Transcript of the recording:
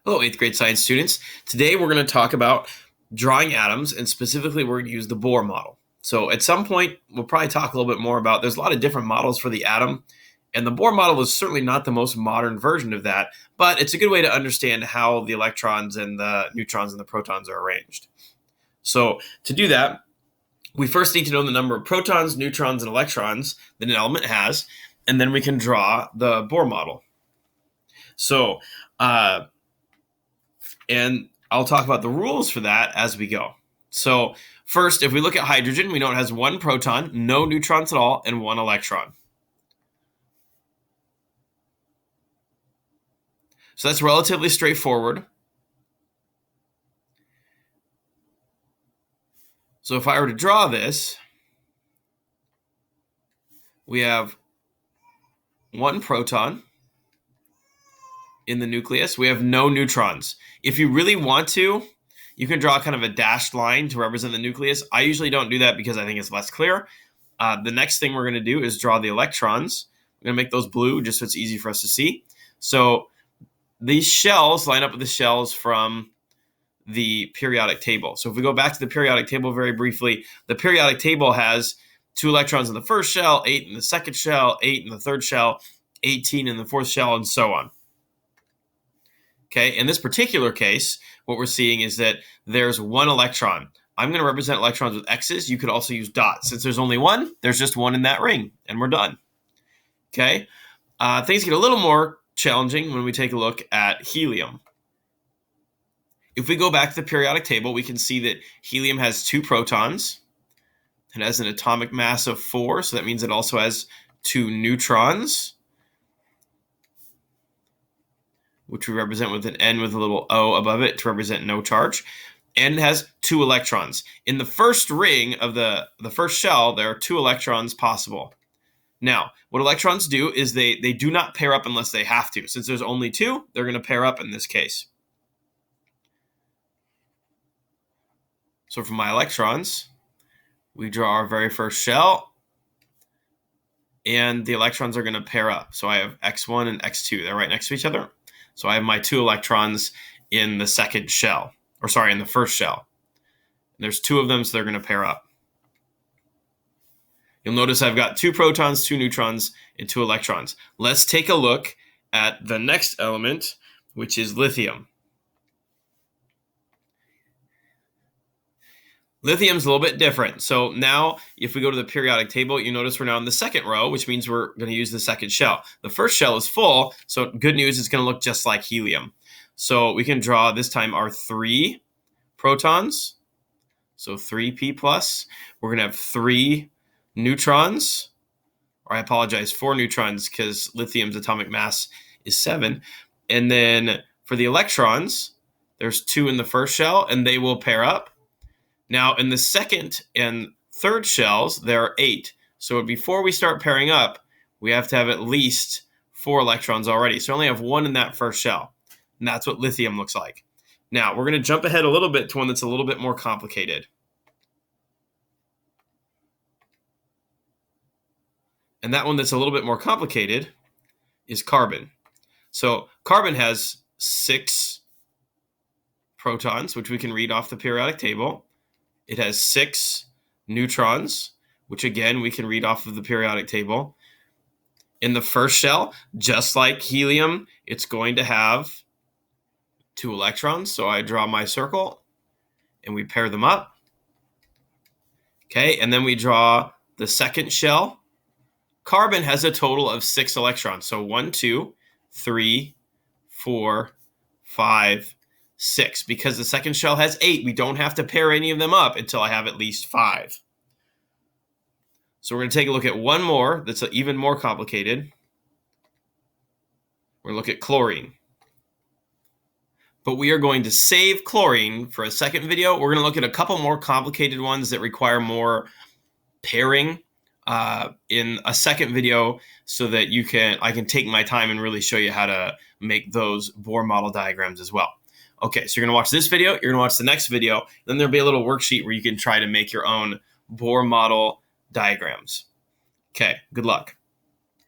Hello, 8th grade science students. Today we're going to talk about drawing atoms, and specifically we're going to use the Bohr model. So at some point, we'll probably talk a little bit more about, there's a lot of different models for the atom, and the Bohr model is certainly not the most modern version of that, but it's a good way to understand how the electrons and the neutrons and the protons are arranged. So to do that, we first need to know the number of protons, neutrons, and electrons that an element has, and then we can draw the Bohr model. So, and I'll talk about the rules for that as we go. So first, if we look at hydrogen, we know it has one proton, no neutrons at all, and one electron. So that's relatively straightforward. So if I were to draw this, we have one proton in the nucleus. We have no neutrons. If you really want to, you can draw kind of a dashed line to represent the nucleus. I usually don't do that because I think it's less clear. The next thing we're going to do is draw the electrons. I'm going to make those blue just so it's easy for us to see. So these shells line up with the shells from the periodic table. So if we go back to the periodic table very briefly, the periodic table has 2 electrons in the first shell, 8 in the second shell, 8 in the third shell, 18 in the fourth shell, and so on. Okay, in this particular case, what we're seeing is that there's one electron. I'm going to represent electrons with X's. You could also use dots. Since there's only one, there's just one in that ring, and we're done. Okay, things get a little more challenging when we take a look at helium. If we go back to the periodic table, we can see that helium has 2 protons. It has an atomic mass of 4, so that means it also has 2 neutrons, which we represent with an N with a little O above it to represent no charge, and it has 2 electrons. In the first ring of the first shell, there are 2 electrons possible. Now, what electrons do is they do not pair up unless they have to. Since there's only 2, they're going to pair up in this case. So for my electrons, we draw our very first shell, and the electrons are going to pair up. So I have X1 and X2. They're right next to each other. So I have my 2 electrons in the second shell, in the first shell. There's 2 of them, so they're going to pair up. You'll notice I've got 2 protons, 2 neutrons, and 2 electrons. Let's take a look at the next element, which is lithium. Lithium's a little bit different. So now, if we go to the periodic table, you notice we're now in the second row, which means we're going to use the second shell. The first shell is full, so good news, it's going to look just like helium. So we can draw this time our 3 protons, so 3p+. We're going to have 3 neutrons, or I apologize, 4 neutrons, because lithium's atomic mass is 7. And then for the electrons, there's 2 in the first shell, and they will pair up. Now, in the second and third shells, there are 8. So before we start pairing up, we have to have at least 4 electrons already. So I only have 1 in that first shell. And that's what lithium looks like. Now, we're going to jump ahead a little bit to one that's a little bit more complicated. And that one that's a little bit more complicated is carbon. So carbon has 6 protons, which we can read off the periodic table. It has 6 neutrons, which again, we can read off of the periodic table. In the first shell, just like helium, it's going to have 2 electrons. So I draw my circle and we pair them up. Okay, and then we draw the second shell. Carbon has a total of 6 electrons. So 1, 2, 3, 4, 5, 6. Because the second shell has 8, we don't have to pair any of them up until I have at least 5. So we're going to take a look at one more that's even more complicated. We're going to look at chlorine. But we are going to save chlorine for a second video. We're going to look at a couple more complicated ones that require more pairing in a second video, so that I can take my time and really show you how to make those Bohr model diagrams as well. Okay, so you're going to watch this video, you're going to watch the next video, then there'll be a little worksheet where you can try to make your own Bohr model diagrams. Okay, good luck.